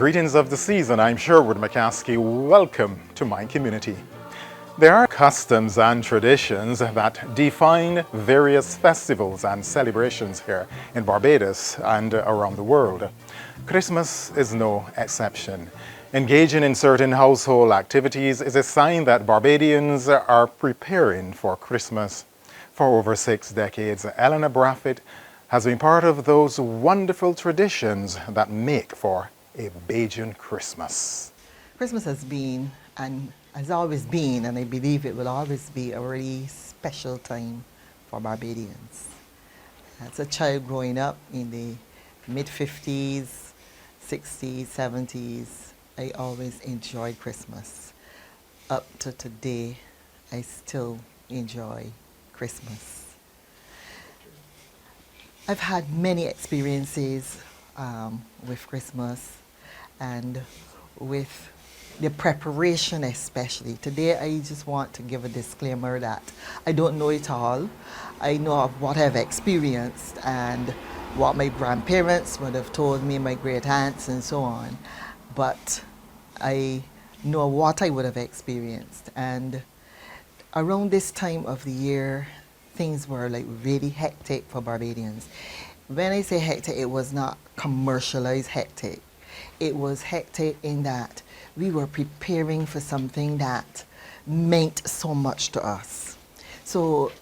Greetings of the season. I'm Sherwood McCaskey. Welcome to my community. There are customs and traditions that define various festivals and celebrations here in Barbados and around the world. Christmas is no exception. Engaging in certain household activities is a sign that Barbadians are preparing for Christmas. For over 6 decades, Eleanor Braffett has been part of those wonderful traditions that make for a Bajan Christmas. Christmas has been and has always been, and I believe it will always be, a really special time for Barbadians. As a child growing up in the mid-50s, 60s, 70s, I always enjoyed Christmas. Up to today, I still enjoy Christmas. I've had many experiences with Christmas and with the preparation especially. Today I just want to give a disclaimer that I don't know it all. I know of what I've experienced and what my grandparents would have told me, my great aunts and so on. But I know what I would have experienced. And around this time of the year, things were like really hectic for Barbadians. When I say hectic, it was not commercialized hectic. It was hectic in that we were preparing for something that meant so much to us. So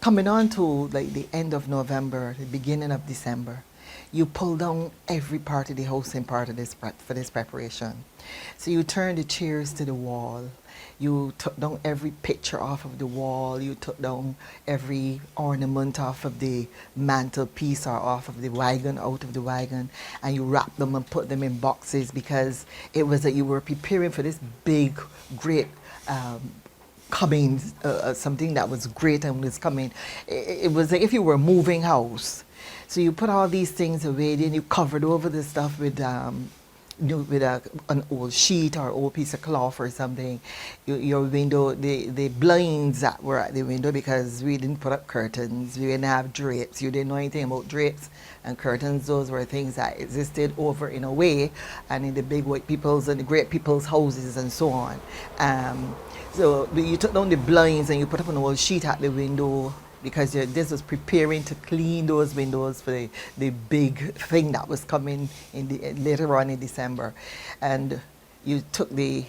coming on to like the end of November, the beginning of December, you pull down every part of the house and part of this for this preparation. So you turn the chairs to the wall. You took down every picture off of the wall. You took down every ornament off of the mantelpiece or off of the wagon, out of the wagon, and you wrapped them and put them in boxes because it was that you were preparing for this big, great coming, something that was great and was coming. It was like if you were moving house. So you put all these things away, then you covered over the stuff with an old sheet or old piece of cloth or something. Your window, the blinds that were at the window, because we didn't put up curtains, we didn't have drapes, you didn't know anything about drapes and curtains. Those were things that existed over in a way and in the big white people's and the great people's houses and so on. So you took down the blinds and you put up an old sheet at the window, because this was preparing to clean those windows for the big thing that was coming later on in December. And you took the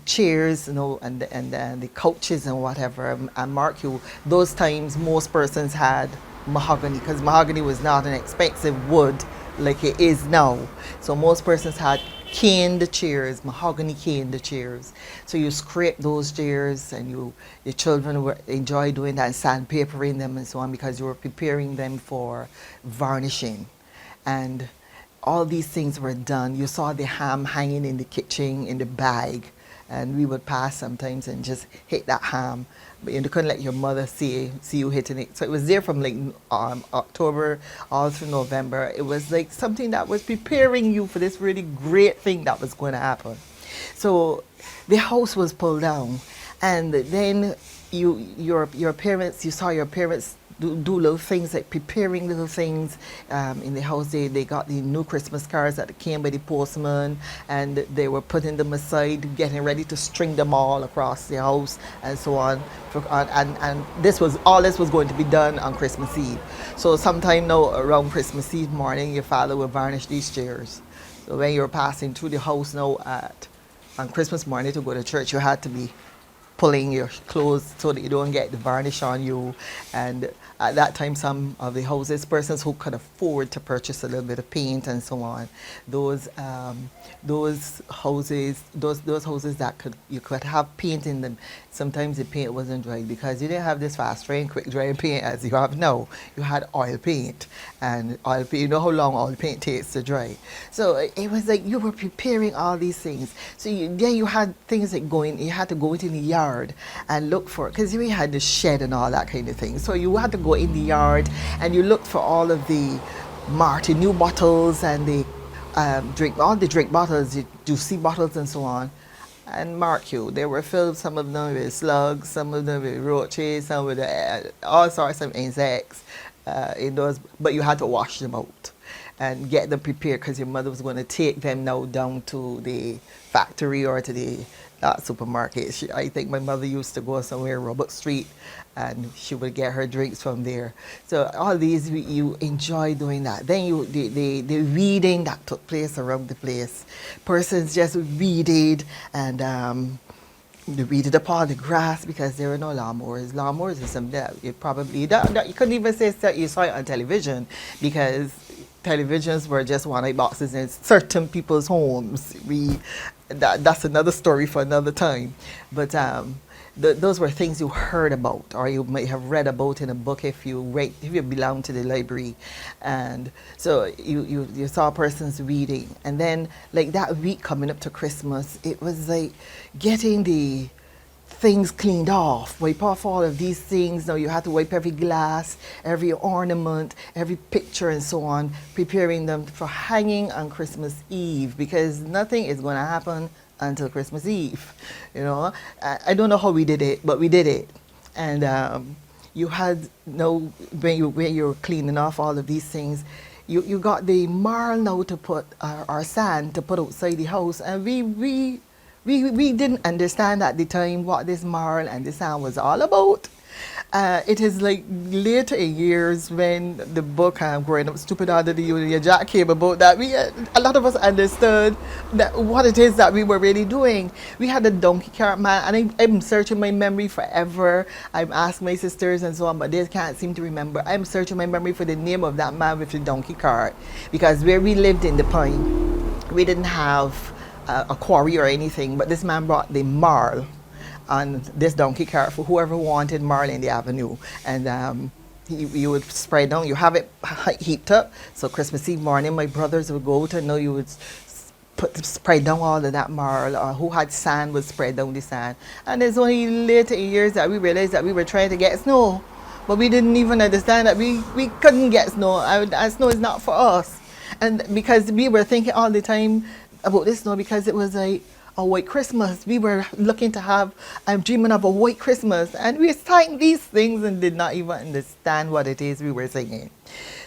chairs, you know, and the couches and whatever, and mark you, those times most persons had mahogany, because mahogany was not an expensive wood like it is now. So most persons had caned chairs, mahogany caned chairs. So you scrape those chairs and your children would enjoy doing that, sandpapering them and so on, because you were preparing them for varnishing. And all these things were done. You saw the ham hanging in the kitchen in the bag, and we would pass sometimes and just hit that ham, but you couldn't let your mother see you hitting it. So it was there from like October all through November. It was like something that was preparing you for this really great thing that was going to happen. So the house was pulled down, and then your parents, you saw your parents do little things like preparing little things in the house. They got the new Christmas cards that came by the postman, and they were putting them aside, getting ready to string them all across the house and so on. And this was going to be done on Christmas Eve. So sometime now around Christmas Eve morning, your father will varnish these chairs. So when you're passing through the house now on Christmas morning to go to church, you had to be pulling your clothes so that you don't get the varnish on you. And at that time, some of the houses, persons who could afford to purchase a little bit of paint and so on, those houses that you could have paint in them, sometimes the paint wasn't dry because you didn't have this fast drying, quick drying paint as you have now. You had oil paint, and oil paint, you know how long oil paint takes to dry. So it was like you were preparing all these things. So you had things like you had to go into the yard and look for, because we had the shed and all that kind of thing. So you had to go in the yard and you looked for all of the Martini bottles and the drink bottles, the juicy bottles and so on. And mark you, they were filled, some of them with slugs, some of them with roaches, some with all sorts of insects in those, but you had to wash them out. and get them prepared because your mother was going to take them now down to the factory or to the supermarket. I think my mother used to go somewhere, Robert Street, and she would get her drinks from there. So all these, you enjoy doing that. Then the reading that took place around the place. Persons just readed and they weeded up all the grass because there were no lawnmowers. Lawnmowers is something that you probably, that you couldn't even say that you saw it on television because televisions were just one-night boxes in certain people's homes. That's another story for another time. But those were things you heard about or you might have read about in a book if you belong to the library. And so you saw persons reading. And then like that week coming up to Christmas, it was like getting the things cleaned off, wipe off all of these things. Now you have to wipe every glass, every ornament, every picture and so on, preparing them for hanging on Christmas Eve because nothing is going to happen until Christmas Eve. You know, I don't know how we did it, but we did it. And you had when you were cleaning off all of these things, you got the marl now to put our sand to put outside the house, and we didn't understand at the time what this marl and the sand was all about. It is like later in years when the book Growing Up Stupid Under the Union Jack came about that a lot of us understood that what it is that we were really doing. We had a donkey cart man, and I'm searching my memory forever. I'm asking my sisters and so on, but they can't seem to remember. I'm searching my memory for the name of that man with the donkey cart because where we lived in the Pine, we didn't have a quarry or anything, but this man brought the marl on this donkey cart for whoever wanted marl in the avenue. And you would spread down, you have it heaped up. So Christmas Eve morning, my brothers would go out and you would spread down all of that marl, or who had sand would spread down the sand. And it's only later in years that we realized that we were trying to get snow, but we didn't even understand that we couldn't get snow. And snow is not for us. And because we were thinking all the time about this snow because it was like a white Christmas. We were looking to have, I'm dreaming of a white Christmas. And we sang these things and did not even understand what it is we were singing.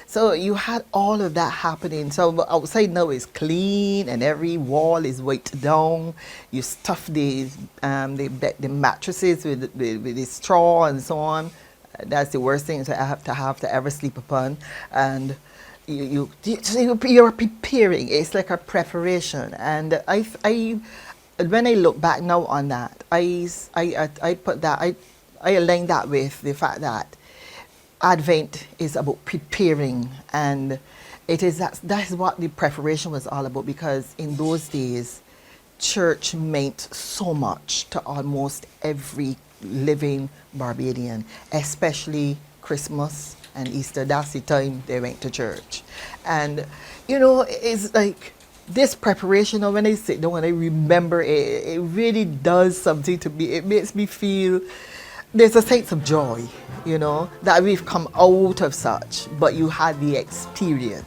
So you had all of that happening. So outside now is clean and every wall is wiped down. You stuff the mattresses with the straw and so on. That's the worst thing to have to ever sleep upon. And you're preparing. It's like a preparation. And when I look back now on that, I align that with the fact that Advent is about preparing, and it is that's what the preparation was all about, because in those days, church meant so much to almost every living Barbadian, especially Christmas and Easter. That's the time they went to church. And it's like this preparation, when I sit down and I remember it, it really does something to me. It makes me feel there's a sense of joy, that we've come out of such, but you had the experience.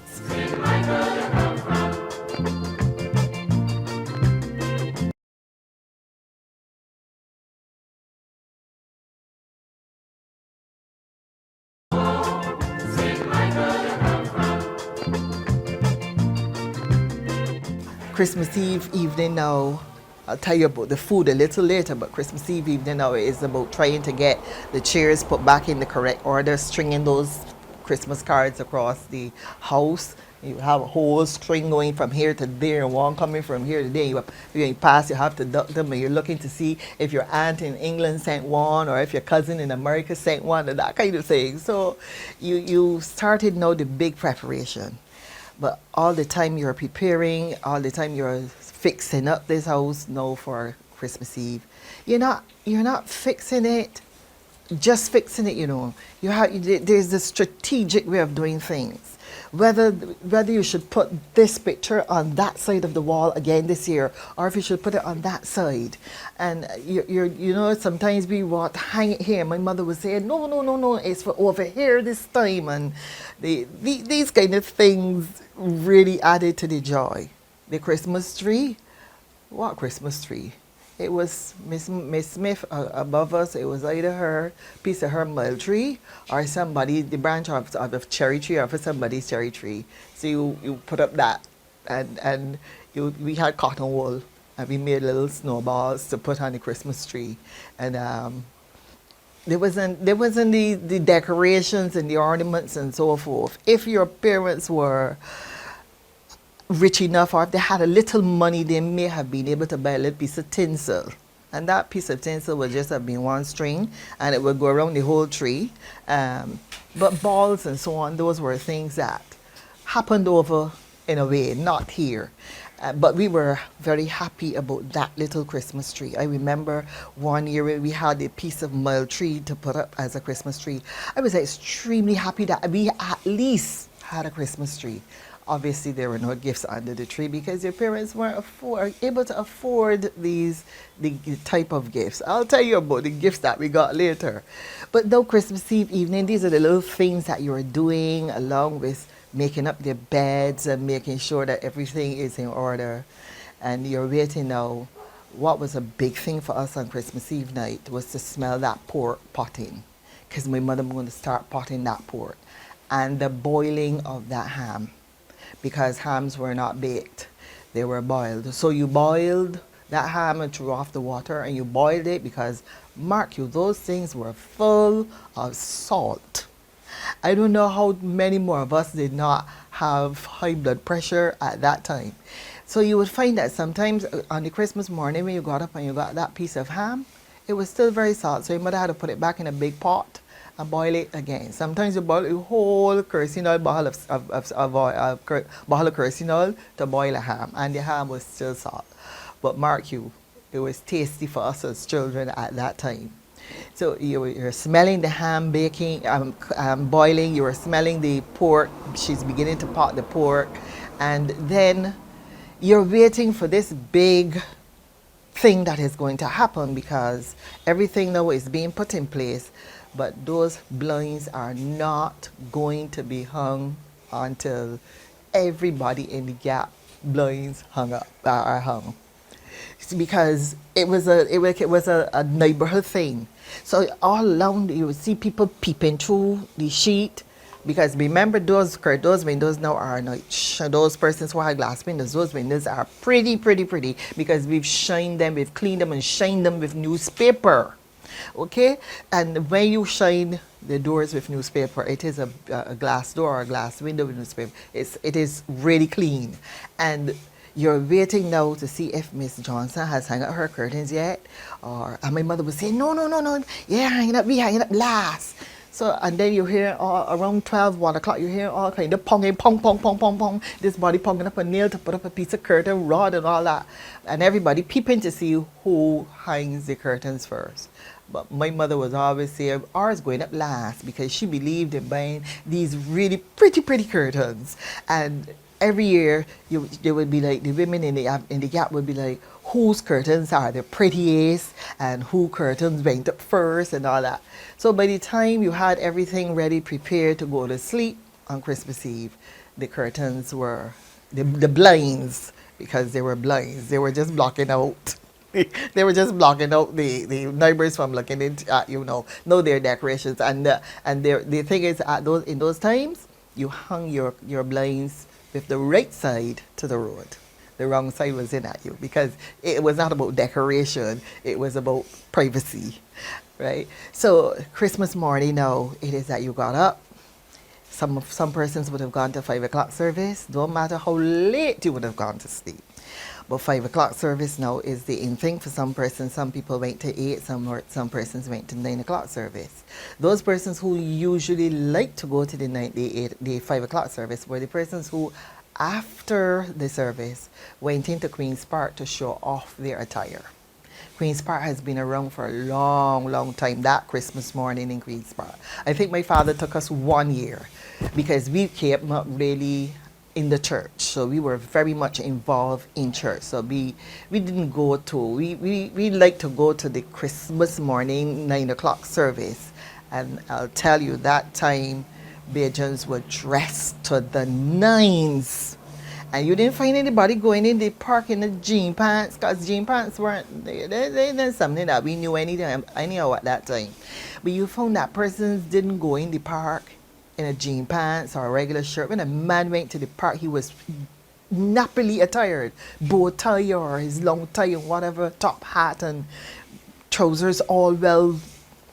Christmas Eve evening now, I'll tell you about the food a little later, but Christmas Eve evening now is about trying to get the chairs put back in the correct order, stringing those Christmas cards across the house. You have a whole string going from here to there, and one coming from here to there. You pass, you have to duck them, and you're looking to see if your aunt in England sent one, or if your cousin in America sent one, and that kind of thing. So you started now the big preparation. But all the time you're preparing, all the time you're fixing up this house now for Christmas Eve. You're not fixing it, just fixing it, there's a strategic way of doing things. Whether you should put this picture on that side of the wall again this year, or if you should put it on that side. And sometimes we want to hang it here. My mother would say, no, it's for over here this time. And these kind of things really added to the joy. The Christmas tree, what Christmas tree? it was Miss Smith above us. It was either her piece of her marl tree or somebody, the branch of a cherry tree or for somebody's cherry tree. So you put up that, and we had cotton wool, and we made little snowballs to put on the Christmas tree, and there wasn't the decorations and the ornaments and so forth. If your parents were rich enough, or if they had a little money, they may have been able to buy a little piece of tinsel. And that piece of tinsel would just have been one string, and it would go around the whole tree. But balls and so on, those were things that happened over in a way, not here. But we were very happy about that little Christmas tree. I remember one year we had a piece of marl tree to put up as a Christmas tree. I was extremely happy that we at least had a Christmas tree. Obviously, there were no gifts under the tree because your parents weren't able to afford the type of gifts. I'll tell you about the gifts that we got later. But though Christmas Eve evening, these are the little things that you are doing along with making up their beds and making sure that everything is in order. And you're waiting now. What was a big thing for us on Christmas Eve night was to smell that pork potting, because my mother was going to start potting that pork, and the boiling of that ham, because hams were not baked, they were boiled. So you boiled that ham and threw off the water, and you boiled it because, mark you, those things were full of salt. I don't know how many more of us did not have high blood pressure at that time. So you would find that sometimes on the Christmas morning when you got up and you got that piece of ham, it was still very salt. So your mother had to put it back in a big pot and boil it again. Sometimes you boil a whole kerosene oil bottle of kerosene oil to boil a ham, and the ham was still salt. But mark you, it was tasty for us as children at that time. So you're smelling the ham baking, boiling, you were smelling the pork, she's beginning to pot the pork, and then you're waiting for this big thing that is going to happen, because everything now is being put in place, but those blinds are not going to be hung until everybody in the gap blinds are hung. It's because it was a neighborhood thing. So all along you would see people peeping through the sheet, because remember those windows now are not, those persons who have glass windows, those windows are pretty, because we've shined them, we've cleaned them and shined them with newspaper. Okay, and when you shine the doors with newspaper, it is a glass door or a glass window with newspaper. It is really clean, and you're waiting now to see if Miss Johnson has hung up her curtains yet, and my mother would say, no, yeah, we hanging up last. So, and then you hear around 12, 1 o'clock, you hear all kind of ponging, pong, this body ponging up a nail to put up a piece of curtain rod and all that, and everybody peeping to see who hangs the curtains first. But my mother was always saying ours going up last, because she believed in buying these really pretty curtains. And every year they would be like, the women in the gap would be like, whose curtains are the prettiest and who curtains went up first and all that. So by the time you had everything ready, prepared to go to sleep on Christmas Eve, the curtains were, the blinds, because they were blinds, they were just blocking out. They were just blocking out the neighbors from looking into, know their decorations. And the thing is, in those times, you hung your blinds with the right side to the road. The wrong side was in at you, because it was not about decoration, it was about privacy, right? So Christmas morning now, it is that you got up. Some persons would have gone to 5 o'clock service, don't matter how late you would have gone to sleep. But 5 o'clock service now is the in thing for some persons. Some people went to 8, some persons went to 9 o'clock service. Those persons who usually like to go to the 5 o'clock service were the persons who, after the service, went into Queen's Park to show off their attire. Queen's Park has been around for a long time, that Christmas morning in Queen's Park. I think my father took us 1 year, because we came up really in the church, so we were very much involved in church. So we didn't go to, we like to go to the Christmas morning 9 o'clock service, and I'll tell you that time Bajans were dressed to the nines, And you didn't find anybody going in the park in the jean pants, because jean pants weren't, they're something that we knew anyhow at that time. But you found that persons didn't go in the park in a jean pants or a regular shirt. When a man went to the park, he was nappily attired, bow tie or his long tie and whatever, top hat and trousers all well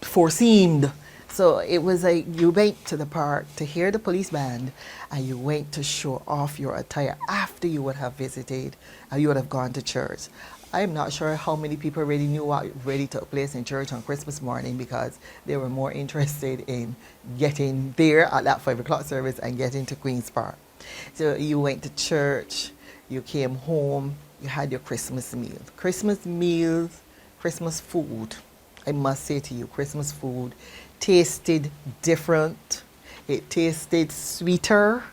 foreseamed. So it was like you went to the park to hear the police band and you went to show off your attire after you would have visited and you would have gone to church. I'm not sure how many people really knew what really took place in church on Christmas morning because they were more interested in getting there at that 5 o'clock service and getting to Queen's Park. So you went to church, you came home, you had your Christmas meal. Christmas meals, Christmas food, I must say to you, Christmas food tasted different. It tasted sweeter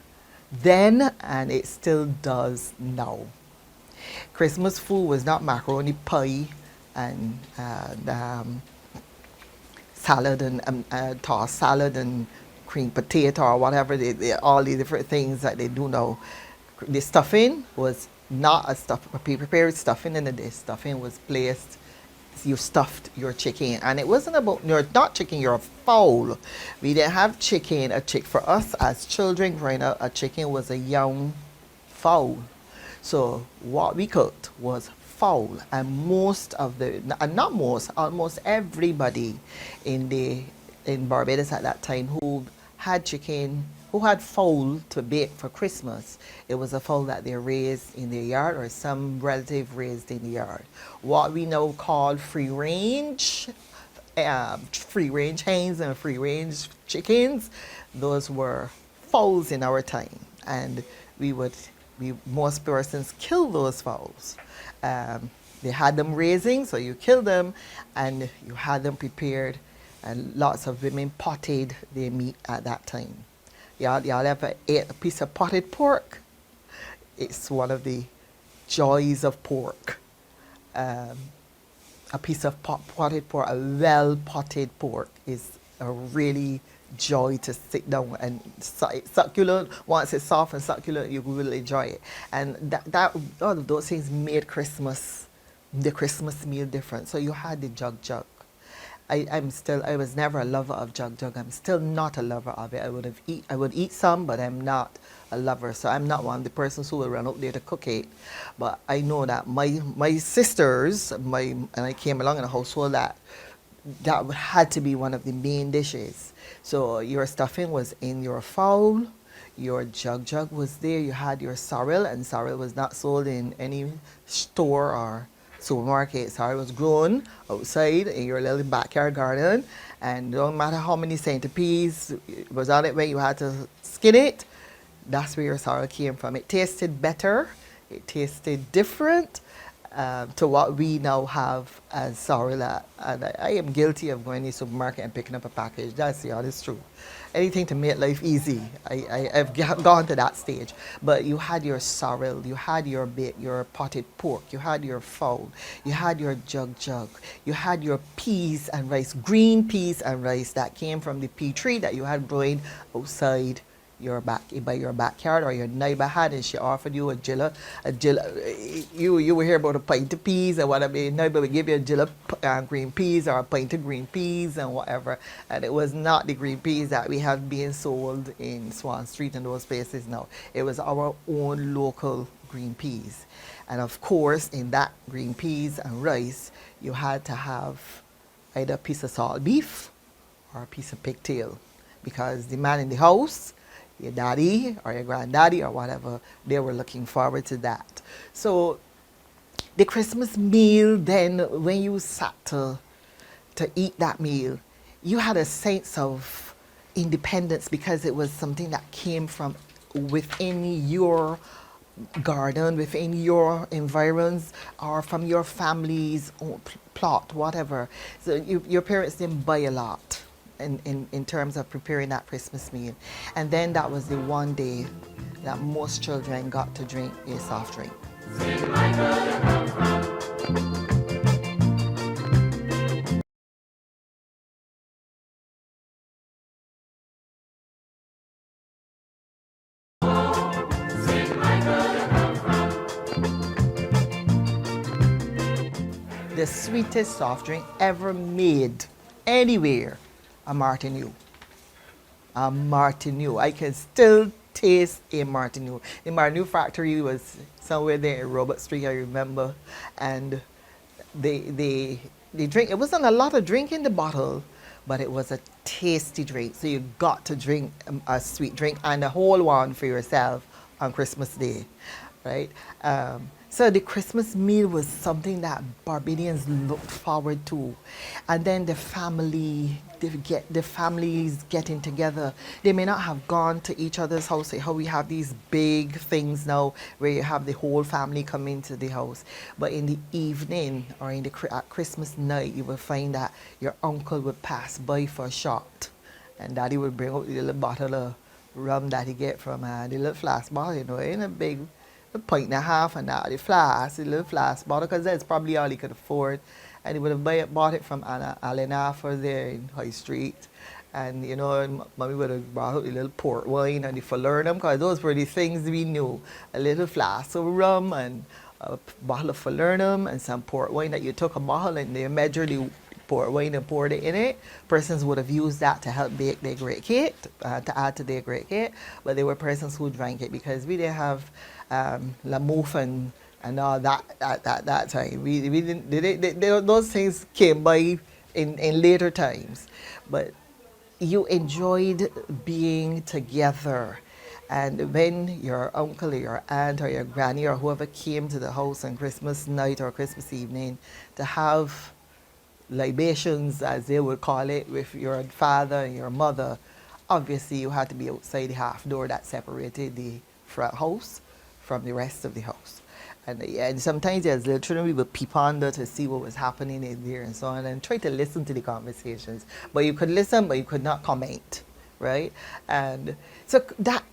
then and it still does now. Christmas food was not macaroni pie and salad and tossed salad and cream potato or whatever, all the different things that they do now. The stuffing was not a prepared stuffing in the dish. Stuffing was placed, you stuffed your chicken, and it wasn't about you're not chicken, you're a fowl. We didn't have chicken. For us as children growing up, a chicken was a young fowl. So what we cooked was fowl, and almost everybody in Barbados at that time who had chicken, who had fowl to bake for Christmas, it was a fowl that they raised in their yard or some relative raised in the yard. What we now call free range hens and free range chickens, those were fowls in our time, and most persons kill those fowls. They had them raising, so you kill them and you had them prepared, and lots of women potted their meat at that time. Y'all ever ate a piece of potted pork? It's one of the joys of pork. A piece of potted pork, a well potted pork is a really joy to sit down and succulent. Once it's soft and succulent, you will enjoy it. And that all of those things made the Christmas meal different. So you had the jug. I was never a lover of jug. I'm still not a lover of it. I would eat some, but I'm not a lover. So I'm not one of the persons who will run out there to cook it. But I know that my sisters, and I came along in a household that had to be one of the main dishes. So your stuffing was in your fowl, your jug was there, you had your sorrel, and sorrel was not sold in any store or supermarket. Sorrel was grown outside in your little backyard garden, and no matter how many centipedes was on it when you had to skin it, that's where your sorrel came from. It tasted better, it tasted different, to what we now have as sorrel. And I am guilty of going to the supermarket and picking up a package. That's the honest truth. Anything to make life easy. I've gone to that stage. But you had your sorrel, you had your potted pork, you had your fowl, you had your jug, you had your peas and rice, green peas and rice that came from the pea tree that you had growing outside by your backyard, or your neighbor had, and she offered you a jilla. You would hear about a pint of peas and whatever. Your neighbor would give you a jilla green peas or a pint of green peas and whatever. And it was not the green peas that we have being sold in Swan Street and those places now. It was our own local green peas. And of course, in that green peas and rice, you had to have either a piece of salt beef or a piece of pigtail, because the man in the house, your daddy or your granddaddy or whatever, they were looking forward to that. So the Christmas meal then, when you sat to eat that meal, you had a sense of independence because it was something that came from within your garden, within your environs, or from your family's own plot, whatever. So your parents didn't buy a lot in terms of preparing that Christmas meal. And then that was the one day that most children got to drink a soft drink. the sweetest soft drink ever made anywhere, a Martinique. A Martinique. I can still taste a Martinique. The Martinique factory was somewhere there in Robert Street, I remember. And they drink, it wasn't a lot of drink in the bottle, but it was a tasty drink. So you got to drink a sweet drink and a whole one for yourself on Christmas Day, right? So the Christmas meal was something that Barbadians looked forward to. And then the families getting together. They may not have gone to each other's house, like how we have these big things now where you have the whole family come into the house. But in the evening or at Christmas night, you will find that your uncle would pass by for a shot. And daddy would bring out the little bottle of rum that he get from the little flask bottle, you know, in a big a pint and a half, and now the flask, the little flask bottle, because that's probably all he could afford. And he would have bought it from Alena for there in High Street. And, you know, and mommy would have brought out the little port wine and the falernum, because those were the things we knew. A little flask of rum and a bottle of falernum and some port wine that you took a bottle and they measured the port wine and poured it in it. Persons would have used that to help bake their great cake, to add to their great cake. But there were persons who drank it because we didn't have La Mouffe and all that time. We didn't, those things came by in later times. But you enjoyed being together. And when your uncle or your aunt or your granny or whoever came to the house on Christmas night or Christmas evening to have libations, as they would call it, with your father and your mother, obviously you had to be outside the half door that separated the front house from the rest of the house. And sometimes as little children, we would peep under to see what was happening in there and so on, and try to listen to the conversations. But you could listen, but you could not comment, right? And so that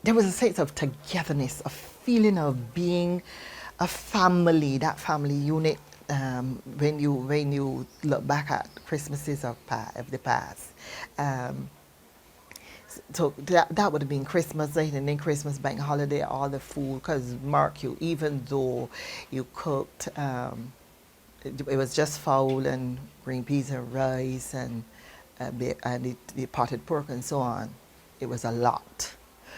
there was a sense of togetherness, a feeling of being a family, that family unit. When you look back at Christmases of the past. So that would have been Christmas night, and then Christmas bank holiday, all the food, because mark you, even though you cooked, it was just fowl and green peas and rice and the potted pork and so on, it was a lot.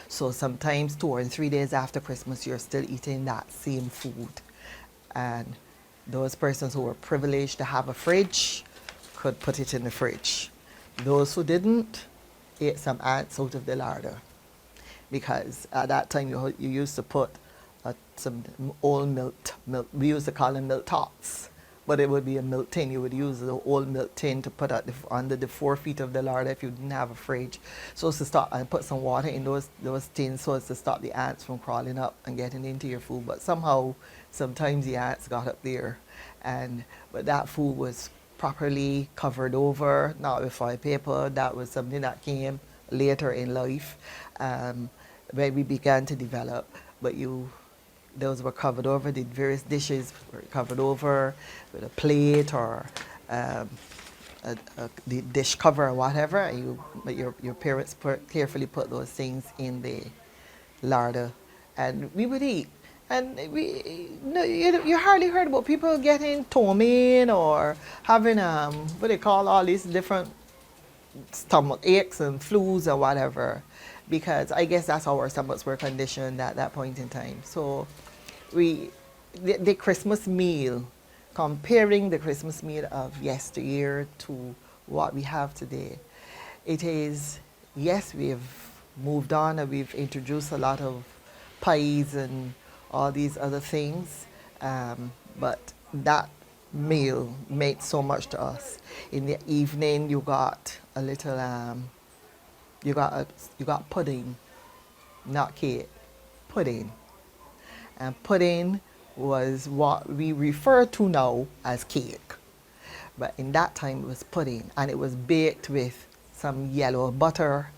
So sometimes 2 or 3 days after Christmas, you're still eating that same food. And those persons who were privileged to have a fridge could put it in the fridge. Those who didn't ate some ants out of the larder, because at that time you used to put some old milk. We used to call them milk tots, but it would be a milk tin. You would use the old milk tin to put under the 4 feet of the larder if you didn't have a fridge. So as to stop and put some water in those tins so as to stop the ants from crawling up and getting into your food. But somehow, sometimes the ants got up there, but that food was properly covered over, not with foil paper. That was something that came later in life, when we began to develop. But those were covered over. The various dishes were covered over with a plate or the dish cover or whatever. But your parents carefully put those things in the larder, and we would eat. And you hardly heard about people getting ptomaine or having what they call all these different stomach aches and flus or whatever, because I guess that's how our stomachs were conditioned at that point in time. So the Christmas meal, comparing the Christmas meal of yesteryear to what we have today, it is, yes, we've moved on and we've introduced a lot of pies and all these other things, but that meal meant so much to us. In the evening, you got a little, you got pudding, not cake, pudding. And pudding was what we refer to now as cake, but in that time it was pudding, and it was baked with some yellow butter.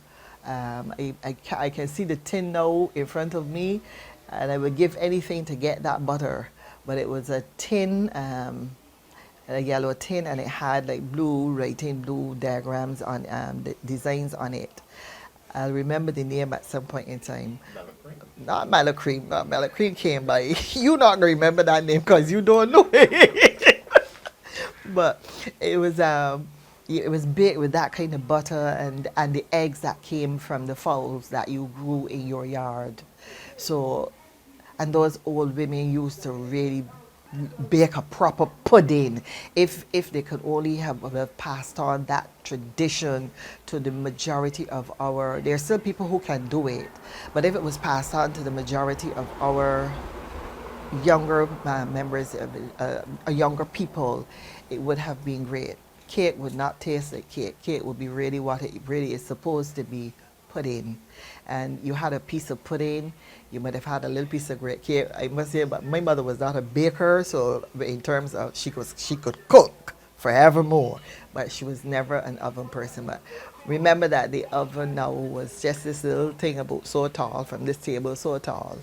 I can see the tin now in front of me, and I would give anything to get that butter. But it was a tin, a yellow tin, and it had like blue writing, blue diagrams on the designs on it. I'll remember the name at some point in time. Not Mallow Cream. Mallow Cream came by. You not gonna remember that name because you don't know it. but it was baked with that kind of butter and the eggs that came from the fowls that you grew in your yard. So, and those old women used to really bake a proper pudding. If they could only have passed on that tradition to the majority of our, there are still people who can do it, but if it was passed on to the majority of our younger members, younger people, it would have been great. Cake would not taste like cake. Cake would be really what it really is supposed to be, pudding. And you had a piece of pudding, you might have had a little piece of great cake. I must say, but my mother was not a baker, so in terms of she could cook forevermore, but she was never an oven person. But remember that the oven now was just this little thing about so tall, from this table so tall,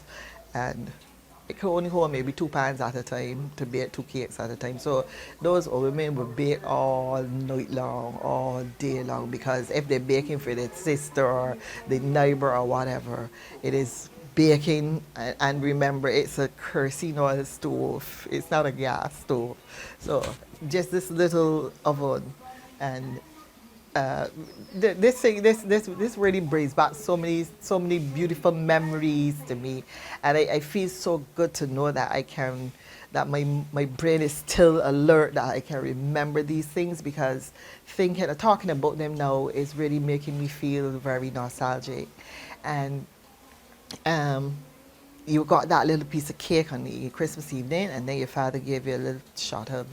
and it could only hold maybe 2 pans at a time to bake 2 cakes at a time. So those old women would bake all night long, all day long, because if they're baking for their sister or the neighbor or whatever, it is baking. And remember, it's a kerosene oil stove. It's not a gas stove. So just this little oven, and this really brings back so many beautiful memories to me, and I feel so good to know that that my brain is still alert, that I can remember these things, because talking about them now is really making me feel very nostalgic. And you got that little piece of cake on the Christmas evening, and then your father gave you a little shot of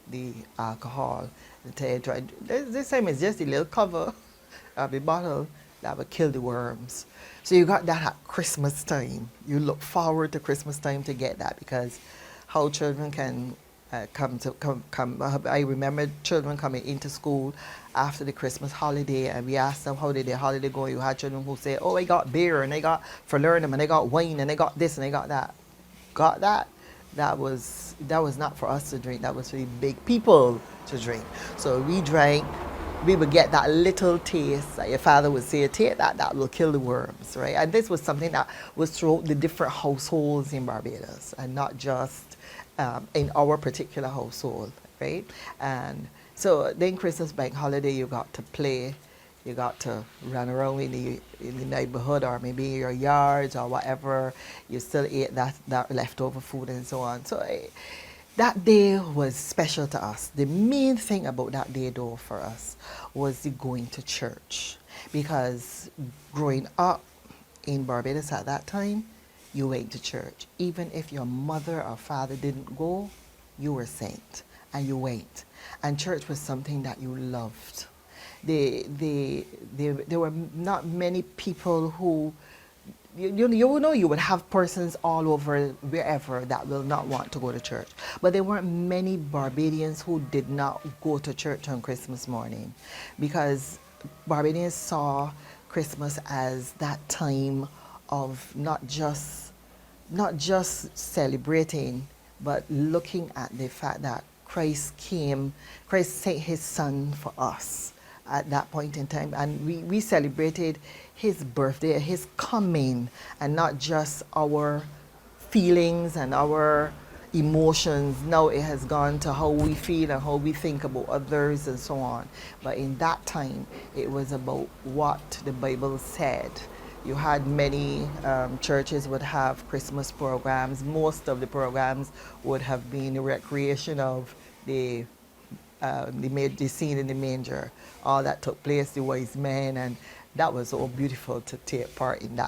the alcohol. This time it's just a little cover of the bottle that would kill the worms. So you got that at Christmas time. You look forward to Christmas time to get that, because how children can come. I remember children coming into school after the Christmas holiday, and we asked them how did their holiday go. You had children who say, "Oh, I got beer, and I got falernum, and I got wine, and I got this, and I got that." Got that? That was not for us to drink. That was for the big people to drink. So we drank. We would get that little taste. Like your father would say, "Take that. That will kill the worms," right? And this was something that was throughout the different households in Barbados, and not just in our particular household, right? And so then Christmas bank holiday, you got to play. You got to run around in the neighborhood, or maybe your yards or whatever. You still ate that leftover food and so on. So that day was special to us. The main thing about that day, though, for us was the going to church. Because growing up in Barbados at that time, you went to church. Even if your mother or father didn't go, you were sent, and you went. And church was something that you loved. There were not many people who, you would have persons all over wherever that will not want to go to church. But there weren't many Barbadians who did not go to church on Christmas morning, because Barbadians saw Christmas as that time of not just celebrating, but looking at the fact that Christ sent his son for us at that point in time, and we celebrated his birthday, his coming, and not just our feelings and our emotions. Now it has gone to how we feel and how we think about others and so on. But in that time, it was about what the Bible said. You had many churches would have Christmas programs. Most of the programs would have been a recreation of the scene in the manger. All that took place, the wise men, and that was so beautiful to take part in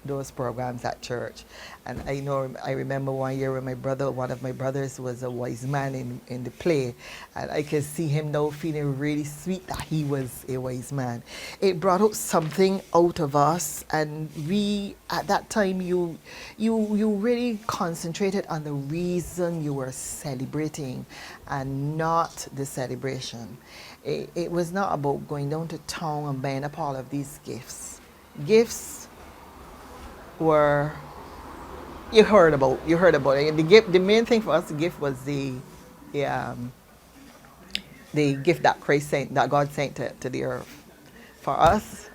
those programs at church. And I remember one year when one of my brothers was a wise man in the play, and I could see him now feeling really sweet that he was a wise man. It brought out something out of us, and we, at that time, you really concentrated on the reason you were celebrating and not the celebration. It was not about going down to town and buying up all of these gifts. Gifts were, you heard about it. The main thing for us, the gift was the gift that God sent to the earth. For us,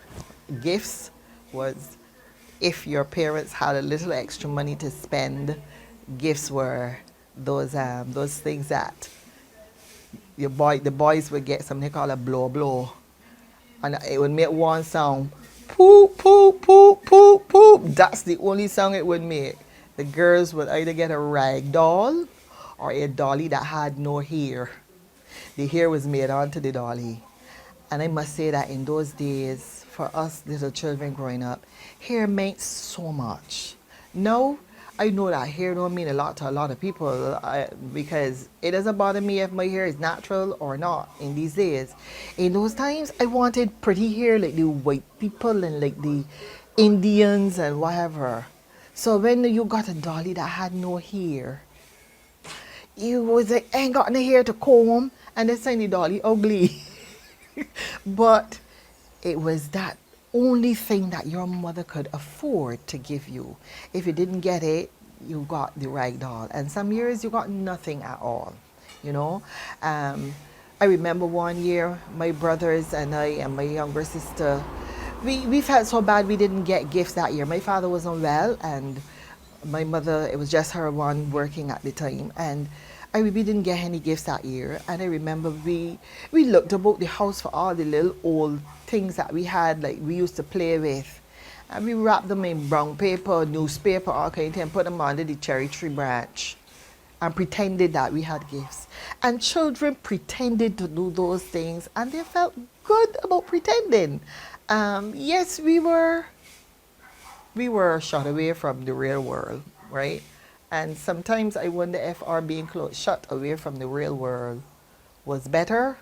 gifts was, if your parents had a little extra money to spend, gifts were those things that the boys would get something called a blow blow, and it would make one sound, poop poop poop poop poop. That's the only sound it would make. The girls would either get a rag doll or a dolly that had no hair. The hair was made onto the dolly. And I must say that in those days, for us little children growing up, hair meant so much. Now, I know that hair don't mean a lot to a lot of people because it doesn't bother me if my hair is natural or not in these days. In those times, I wanted pretty hair like the white people and like the Indians and whatever. So when you got a dolly that had no hair, you was like, ain't got no hair to comb, and they say the dolly ugly. But it was that only thing that your mother could afford to give you. If you didn't get it, you got the rag doll. And some years you got nothing at all, you know. I remember one year, my brothers and I and my younger sister, we felt so bad we didn't get gifts that year. My father was unwell and my mother, it was just her one working at the time. And we didn't get any gifts that year. And I remember we looked about the house for all the little old things that we had, like we used to play with. And we wrapped them in brown paper, newspaper, all kind of thing, and put them under the cherry tree branch and pretended that we had gifts. And children pretended to do those things and they felt good about pretending. Yes, we were shut away from the real world, right? And sometimes I wonder if our being shut away from the real world was better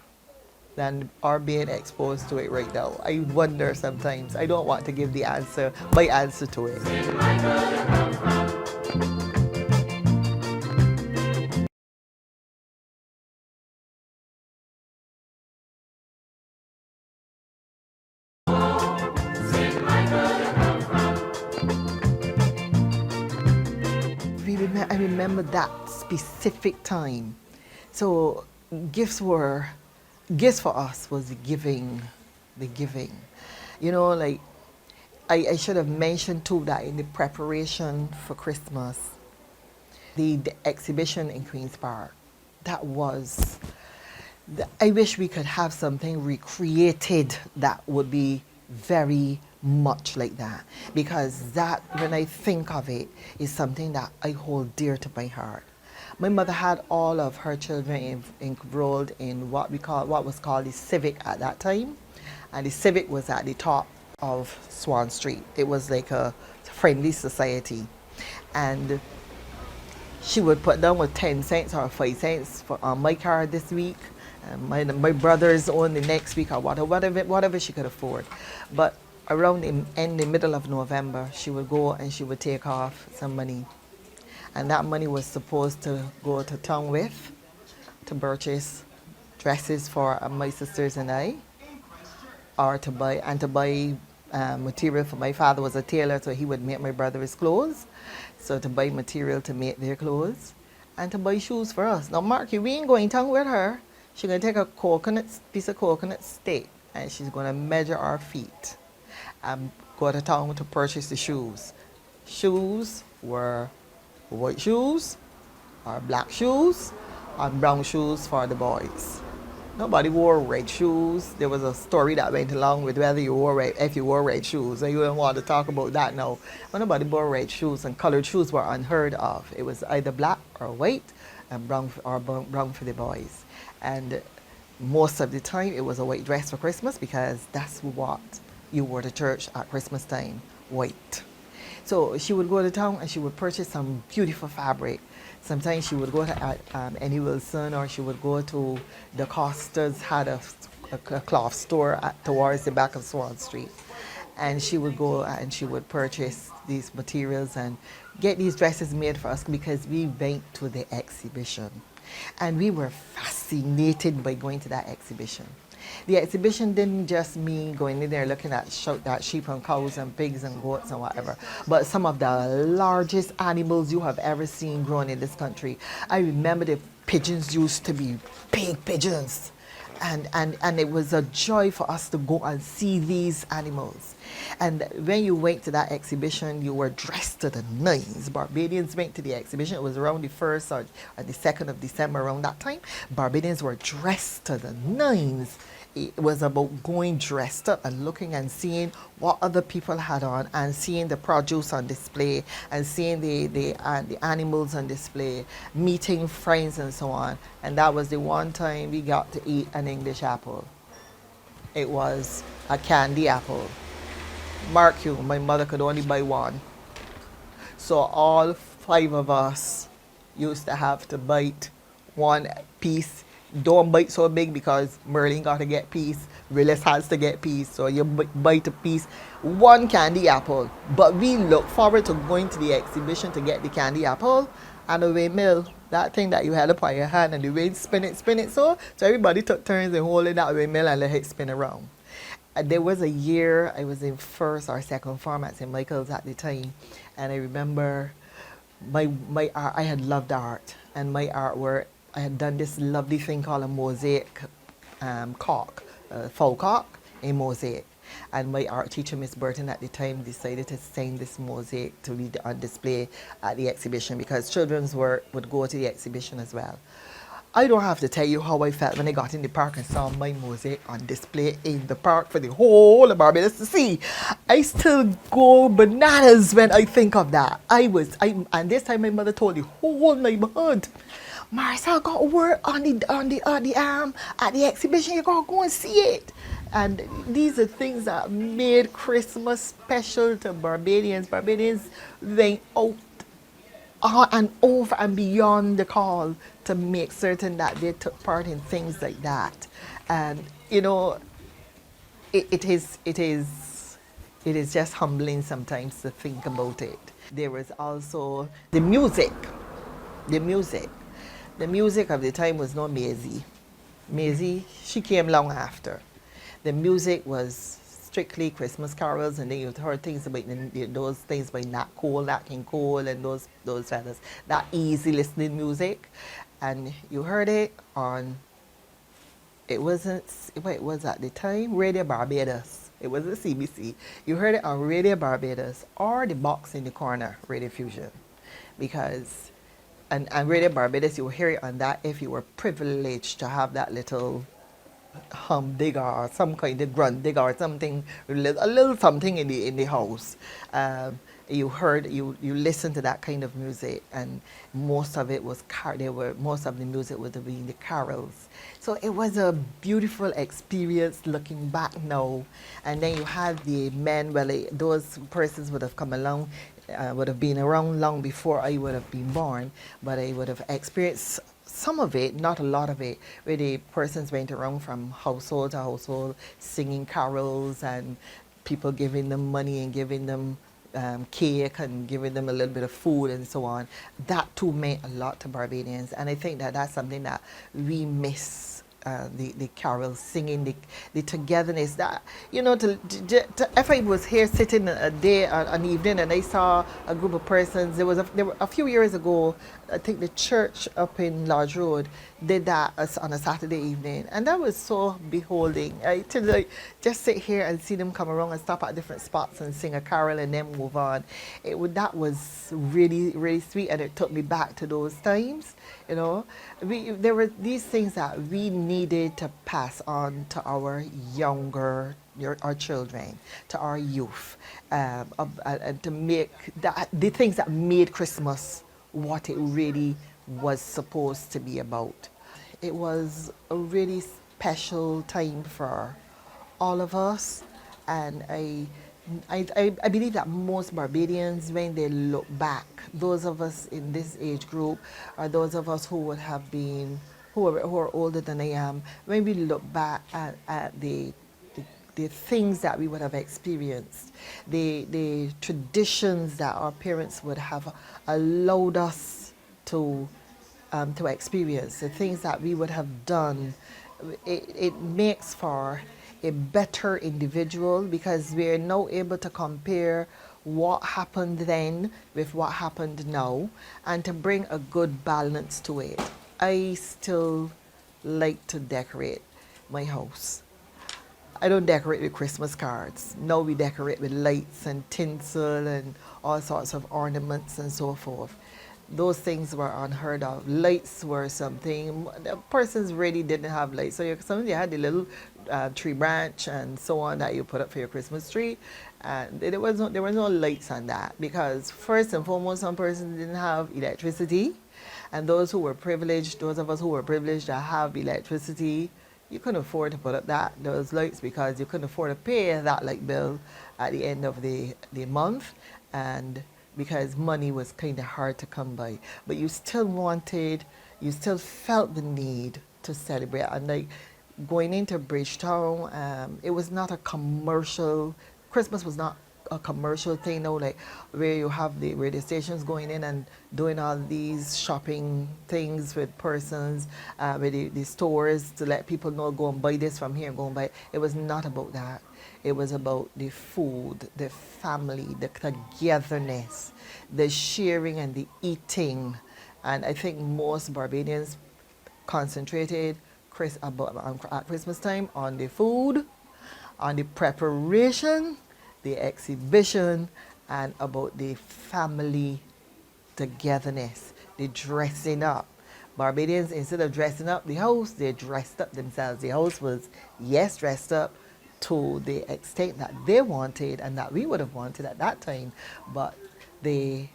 than our being exposed to it right now. I wonder sometimes. I don't want to give my answer to it. I remember that specific time. So gifts for us was the giving. You know, like I should have mentioned too that in the preparation for Christmas, the exhibition in Queen's Park, I wish we could have something recreated that would be very much like that, because that, when I think of it, is something that I hold dear to my heart. My mother had all of her children enrolled in what was called the Civic at that time, and the Civic was at the top of Swan Street. It was like a friendly society, and she would put down with 10 cents or 5 cents on my card this week, and my brother's on the next week, or whatever she could afford. But around the middle of November, she would go and she would take off some money. And that money was supposed to go to town with, to purchase dresses for my sisters and I, or to buy material for my father was a tailor, so he would make my brother's clothes. So to buy material to make their clothes, and to buy shoes for us. Now, Marky, we ain't going town with her. She's going to take a piece of coconut stick, and she's going to measure our feet and go to town to purchase the shoes. Shoes were white shoes, or black shoes, and brown shoes for the boys. Nobody wore red shoes. There was a story that went along with whether if you wore red shoes. And you don't want to talk about that now. But nobody wore red shoes, and colored shoes were unheard of. It was either black or white, and brown for the boys. And most of the time, it was a white dress for Christmas, because that's what you wore to church at Christmas time, white. So she would go to town and she would purchase some beautiful fabric. Sometimes she would go to Annie Wilson, or she would go to the Costas, had a cloth store towards the back of Swan Street. And she would go and she would purchase these materials and get these dresses made for us, because we went to the exhibition. And we were fascinated by going to that exhibition. The exhibition didn't just mean going in there looking at sheep and cows and pigs and goats and whatever, but some of the largest animals you have ever seen growing in this country. I remember the pigeons used to be big pigeons, And it was a joy for us to go and see these animals. And when you went to that exhibition, you were dressed to the nines. Barbadians went to the exhibition. It was around the 1st or the 2nd of December, around that time. Barbadians were dressed to the nines. It was about going dressed up and looking and seeing what other people had on, and seeing the produce on display, and seeing the animals on display, meeting friends and so on. And that was the one time we got to eat an English apple. It was a candy apple. Mark you, my mother could only buy one. So all 5 of us used to have to bite one piece. Don't bite so big because Merlin got to get piece. Willis has to get piece. So you bite a piece, one candy apple. But we look forward to going to the exhibition to get the candy apple and the windmill. That thing that you had up on your hand and the wind spin it. So everybody took turns in holding that windmill and let it spin around. There was a year I was in 1st or 2nd form at St. Michael's at the time, and I remember my art. I had loved art, and my artwork. I had done this lovely thing called a mosaic cork, faux cork, a mosaic. And my art teacher, Miss Burton, at the time decided to send this mosaic to be on display at the exhibition, because children's work would go to the exhibition as well. I don't have to tell you how I felt when I got in the park and saw my mosaic on display in the park for the whole of Barbados to see. I still go bananas when I think of that. And this time my mother told the whole neighborhood, Marcel got work on at the exhibition. You gotta go and see it. And these are things that made Christmas special to Barbadians. Barbadians went out and over and beyond the call to make certain that they took part in things like that. And you know, it is just humbling sometimes to think about it. There was also the music. The music of the time was not Maisie. Maisie, she came long after. The music was strictly Christmas carols, and then you heard things about those things by Nat King Cole, and those fellas. That easy listening music, and you heard it on. It wasn't what it was at the time. Radio Barbados. It wasn't CBC. You heard it on Radio Barbados or the box in the corner, Radio Fusion, because. And Radio Barbados, you will hear it on that if you were privileged to have that little humdinger or some kind of grunt digger or something, a little something in the house. You listen to that kind of music, and most of it was most of the music would have been the carols. So it was a beautiful experience looking back now. And then you had the men. Well, those persons would have come along. Would have been around long before I would have been born, but I would have experienced some of it, not a lot of it, where the persons went around from household to household singing carols, and people giving them money and giving them cake and giving them a little bit of food and so on. That too meant a lot to Barbadians, and I think that that's something that we miss. The carols, singing, the togetherness. That, you know, if I was here sitting a day, an evening, and I saw a group of persons, there were a few years ago, I think the church up in Lodge Road did that on a Saturday evening, and that was so beholding. To just sit here and see them come around and stop at different spots and sing a carol and then move on. That was really, really sweet, and it took me back to those times. You know, there were these things that we needed to pass on to our our children, to our youth, and to make the things that made Christmas what it really was supposed to be about. It was a really special time for all of us, and I believe that most Barbadians, when they look back, those of us in this age group, or those of us who would have been, who are older than I am, when we look back at the things that we would have experienced, the traditions that our parents would have allowed us to experience, the things that we would have done, it makes for a better individual, because we're now able to compare what happened then with what happened now, and to bring a good balance to it. I still like to decorate. my house. I don't decorate with Christmas cards. Now we decorate with lights and tinsel and all sorts of ornaments and so forth. Those things were unheard of. Lights were something, the persons really didn't have lights. So some of you had the little tree branch and so on that you put up for your Christmas tree. And there were no lights on that because first and foremost, some persons didn't have electricity. And those who were privileged, those of us who were privileged to have electricity, you couldn't afford to put up those lights because you couldn't afford to pay that light bill at the end of the month, and because money was kind of hard to come by. But you still felt the need to celebrate. And like going into Bridgetown, it was not a commercial, Christmas was not a commercial thing now, like where you have the radio stations going in and doing all these shopping things with persons, with the stores to let people know, go and buy this from here, go and buy it. It was not about that. It was about the food, the family, the togetherness, the sharing and the eating. And I think most Barbadians concentrated at Christmas time on the food, on the preparation, the exhibition, and about the family togetherness, the dressing up. Barbadians, instead of dressing up the house, they dressed up themselves. The house was, yes, dressed up to the extent that they wanted and that we would have wanted at that time, but the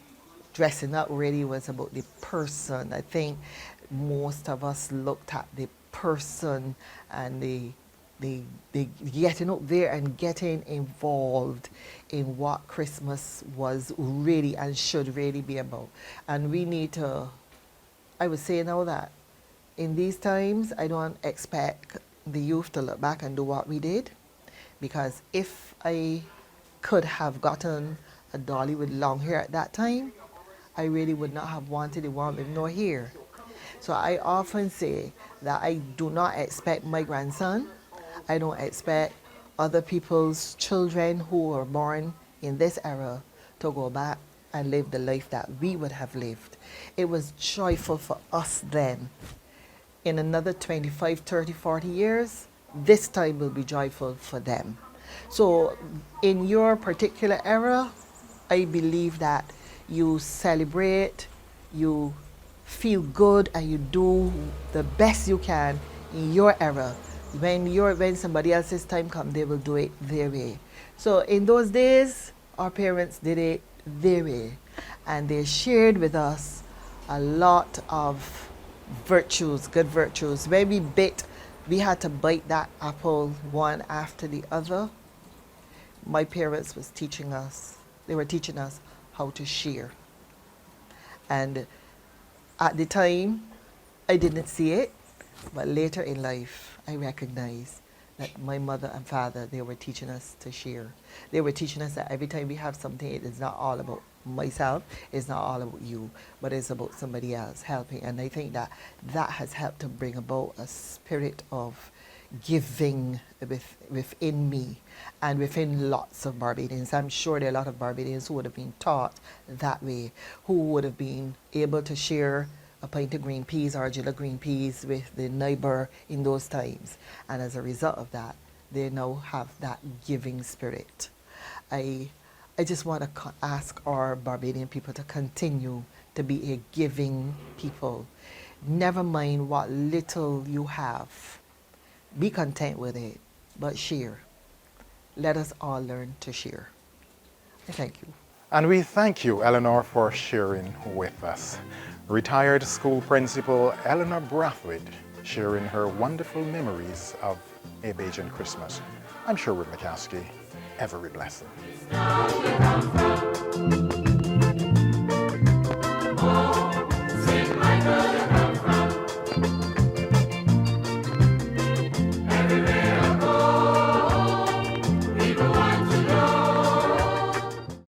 dressing up really was about the person. I think most of us looked at the person and the getting up there and getting involved in what Christmas was really and should really be about. And we need to, I would say now that in these times, I don't expect the youth to look back and do what we did, because if I could have gotten a dolly with long hair at that time, I really would not have wanted the one with no hair. So I often say that I do not expect my grandson, I don't expect other people's children who were born in this era to go back and live the life that we would have lived. It was joyful for us then. In another 25, 30, 40 years, this time will be joyful for them. So in your particular era, I believe that you celebrate, you feel good, and you do the best you can in your era. When somebody else's time comes, they will do it their way. So in those days, our parents did it their way, and they shared with us a lot of virtues, good virtues. When we had to bite that apple one after the other. My parents were teaching us how to share. And at the time, I didn't see it, but later in life, I recognized that my mother and father, they were teaching us to share. They were teaching us that every time we have something, it is not all about myself, it's not all about you, but it's about somebody else helping. And I think that that has helped to bring about a spirit of giving within me and within lots of Barbadians. I'm sure there are a lot of Barbadians who would have been taught that way, who would have been able to share a pint of green peas or a jil of green peas with the neighbor in those times. And as a result of that, they now have that giving spirit. I just want to ask our Barbadian people to continue to be a giving people. Never mind what little you have. Be content with it, but share. Let us all learn to share. I thank you. And we thank you, Eleanor, for sharing with us. Retired school principal Eleanor Brathwaite sharing her wonderful memories of a Bajan Christmas. I'm Sherwood McCaskey. Every blessing.